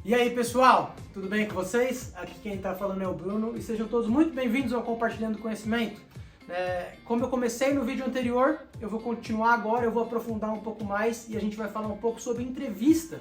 E aí pessoal, tudo bem com vocês? Aqui quem está falando é o Bruno e sejam todos muito bem-vindos ao Compartilhando Conhecimento. Como eu comecei no vídeo anterior, eu vou continuar agora, eu vou aprofundar um pouco mais e a gente vai falar um pouco sobre entrevista.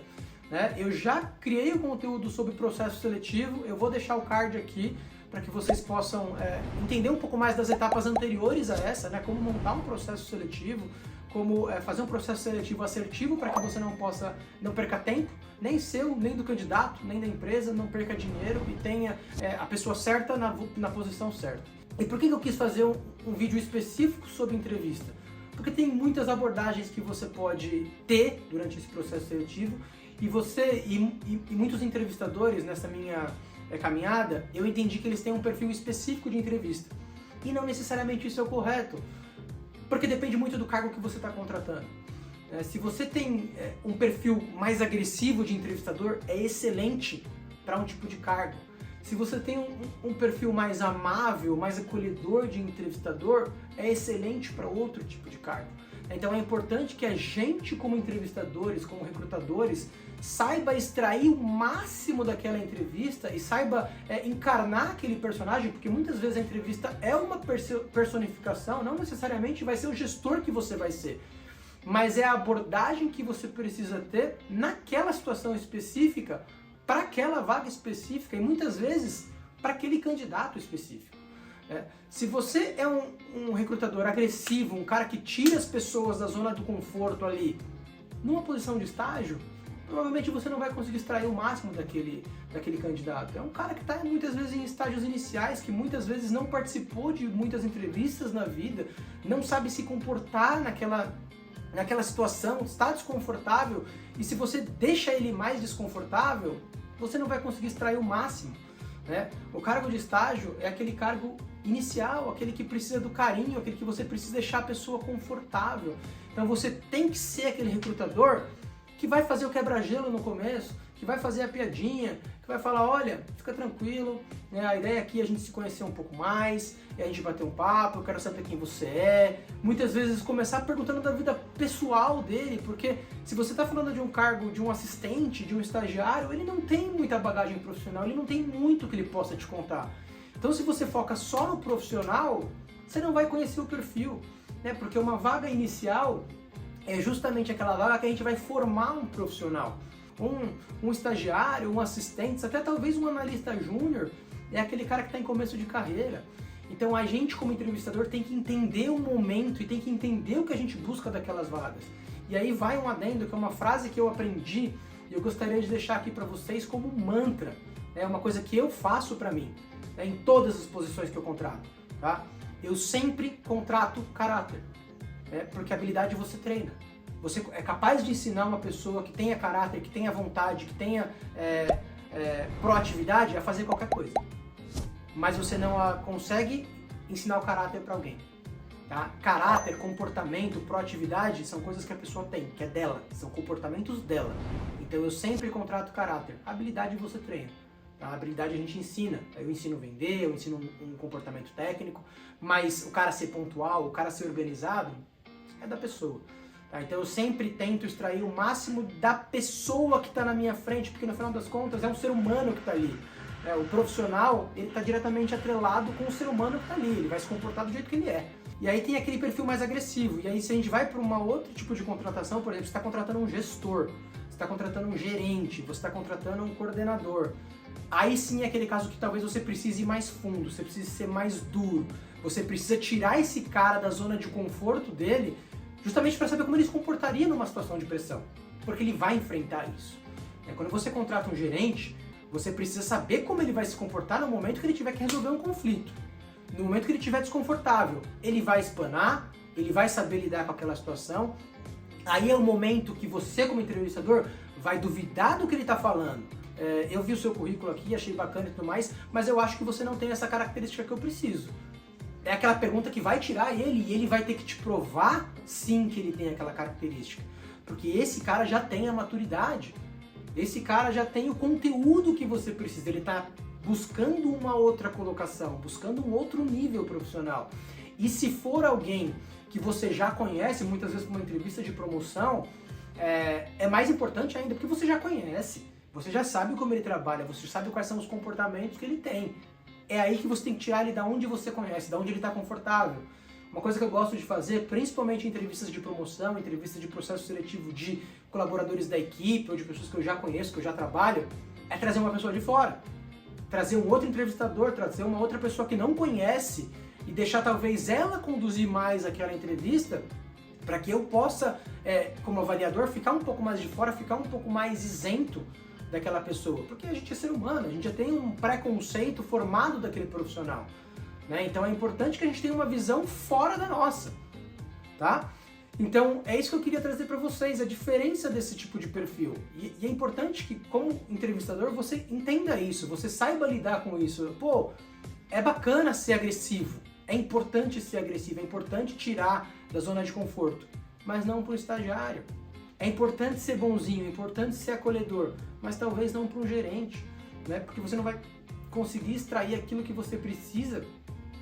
Eu já criei o conteúdo sobre processo seletivo, eu vou deixar o card aqui para que vocês possam entender um pouco mais das etapas anteriores a essa, como montar um processo seletivo, como fazer um processo seletivo assertivo para que você não perca tempo, nem seu, nem do candidato, nem da empresa, não perca dinheiro e tenha a pessoa certa na posição certa. E por que eu quis fazer um vídeo específico sobre entrevista? Porque tem muitas abordagens que você pode ter durante esse processo seletivo e muitos entrevistadores nessa minha caminhada, eu entendi que eles têm um perfil específico de entrevista. E não necessariamente isso é o correto, porque depende muito do cargo que você está contratando. Se você tem um perfil mais agressivo de entrevistador, é excelente para um tipo de cargo. Se você tem um perfil mais amável, mais acolhedor de entrevistador, é excelente para outro tipo de cargo. Então é importante que a gente, como entrevistadores, como recrutadores, saiba extrair o máximo daquela entrevista e saiba encarnar aquele personagem, porque muitas vezes a entrevista é uma personificação, não necessariamente vai ser o gestor que você vai ser, mas é a abordagem que você precisa ter naquela situação específica, para aquela vaga específica e muitas vezes para aquele candidato específico. Se você é um recrutador agressivo, um cara que tira as pessoas da zona do conforto ali, numa posição de estágio, provavelmente você não vai conseguir extrair o máximo daquele candidato. É um cara que está muitas vezes em estágios iniciais, que muitas vezes não participou de muitas entrevistas na vida, não sabe se comportar naquela situação, está desconfortável, e se você deixa ele mais desconfortável, você não vai conseguir extrair o máximo. O cargo de estágio é aquele cargo inicial, aquele que precisa do carinho, aquele que você precisa deixar a pessoa confortável. Então você tem que ser aquele recrutador que vai fazer o quebra-gelo no começo, que vai fazer a piadinha, que vai falar, olha, fica tranquilo, a ideia aqui é a gente se conhecer um pouco mais, a gente bater um papo, eu quero saber quem você é. Muitas vezes começar perguntando da vida pessoal dele, porque se você está falando de um cargo, de um assistente, de um estagiário, ele não tem muita bagagem profissional, ele não tem muito que ele possa te contar. Então se você foca só no profissional, você não vai conhecer o perfil, porque uma vaga inicial é justamente aquela vaga que a gente vai formar um profissional. Um estagiário, um assistente, até talvez um analista júnior, é aquele cara que está em começo de carreira. Então a gente como entrevistador tem que entender o momento e tem que entender o que a gente busca daquelas vagas. E aí vai um adendo, que é uma frase que eu aprendi e eu gostaria de deixar aqui para vocês como um mantra. É uma coisa que eu faço para mim, em todas as posições que eu contrato. Tá? Eu sempre contrato caráter, porque habilidade você treina. Você é capaz de ensinar uma pessoa que tenha caráter, que tenha vontade, que tenha proatividade a fazer qualquer coisa. Mas você não consegue ensinar o caráter para alguém. Tá? Caráter, comportamento, proatividade são coisas que a pessoa tem, que é dela, são comportamentos dela. Então eu sempre contrato caráter. A habilidade você treina. Tá? A habilidade a gente ensina. Eu ensino a vender, eu ensino um comportamento técnico, mas o cara ser pontual, o cara ser organizado, é da pessoa. Então eu sempre tento extrair o máximo da pessoa que está na minha frente, porque no final das contas é um ser humano que está ali. O profissional, ele está diretamente atrelado com o ser humano que está ali, ele vai se comportar do jeito que ele é. E aí tem aquele perfil mais agressivo, e aí se a gente vai para um outro tipo de contratação, por exemplo, você está contratando um gestor, você está contratando um gerente, você está contratando um coordenador, aí sim é aquele caso que talvez você precise ir mais fundo, você precisa ser mais duro, você precisa tirar esse cara da zona de conforto dele, justamente para saber como ele se comportaria numa situação de pressão, porque ele vai enfrentar isso. Quando você contrata um gerente, você precisa saber como ele vai se comportar no momento que ele tiver que resolver um conflito. No momento que ele estiver desconfortável, ele vai espanar, ele vai saber lidar com aquela situação. Aí é o momento que você, como entrevistador, vai duvidar do que ele está falando. Eu vi o seu currículo aqui, achei bacana e tudo mais, mas eu acho que você não tem essa característica que eu preciso. É aquela pergunta que vai tirar ele e ele vai ter que te provar, sim, que ele tem aquela característica. Porque esse cara já tem a maturidade, esse cara já tem o conteúdo que você precisa, ele está buscando uma outra colocação, buscando um outro nível profissional. E se for alguém que você já conhece, muitas vezes para uma entrevista de promoção, é mais importante ainda, porque você já conhece. Você já sabe como ele trabalha, você sabe quais são os comportamentos que ele tem. É aí que você tem que tirar ele da onde você conhece, da onde ele está confortável. Uma coisa que eu gosto de fazer, principalmente em entrevistas de promoção, entrevistas de processo seletivo de colaboradores da equipe ou de pessoas que eu já conheço, que eu já trabalho, é trazer uma pessoa de fora. Trazer um outro entrevistador, trazer uma outra pessoa que não conhece e deixar talvez ela conduzir mais aquela entrevista para que eu possa, como avaliador, ficar um pouco mais de fora, ficar um pouco mais isento daquela pessoa. Porque a gente é ser humano, a gente já tem um preconceito formado daquele profissional. Né? Então é importante que a gente tenha uma visão fora da nossa, tá? Então é isso que eu queria trazer para vocês, a diferença desse tipo de perfil. E é importante que, como entrevistador, você entenda isso, você saiba lidar com isso. Pô, é bacana ser agressivo, é importante ser agressivo, é importante tirar da zona de conforto, mas não para o estagiário. É importante ser bonzinho, é importante ser acolhedor, mas talvez não para um gerente, né? Porque você não vai conseguir extrair aquilo que você precisa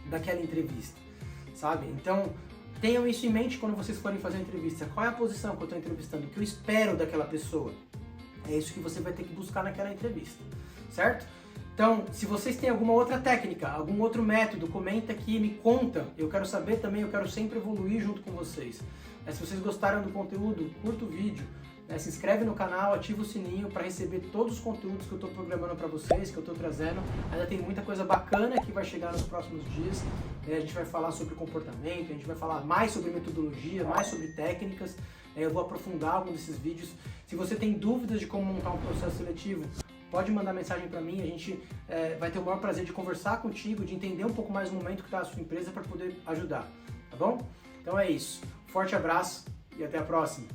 daquela entrevista, sabe? Então, tenham isso em mente quando vocês forem fazer uma entrevista. Qual é a posição que eu estou entrevistando? O que eu espero daquela pessoa? É isso que você vai ter que buscar naquela entrevista, certo? Então, se vocês têm alguma outra técnica, algum outro método, comenta aqui, me conta. Eu quero saber também, eu quero sempre evoluir junto com vocês. Se vocês gostaram do conteúdo, curta o vídeo. Se inscreve no canal, ativa o sininho para receber todos os conteúdos que eu estou programando para vocês, que eu estou trazendo. Ainda tem muita coisa bacana que vai chegar nos próximos dias. A gente vai falar sobre comportamento, a gente vai falar mais sobre metodologia, mais sobre técnicas. Eu vou aprofundar alguns desses vídeos. Se você tem dúvidas de como montar um processo seletivo, pode mandar mensagem para mim. A gente vai ter o maior prazer de conversar contigo, de entender um pouco mais o momento que está a sua empresa para poder ajudar, tá bom? Então é isso. Forte abraço e até a próxima.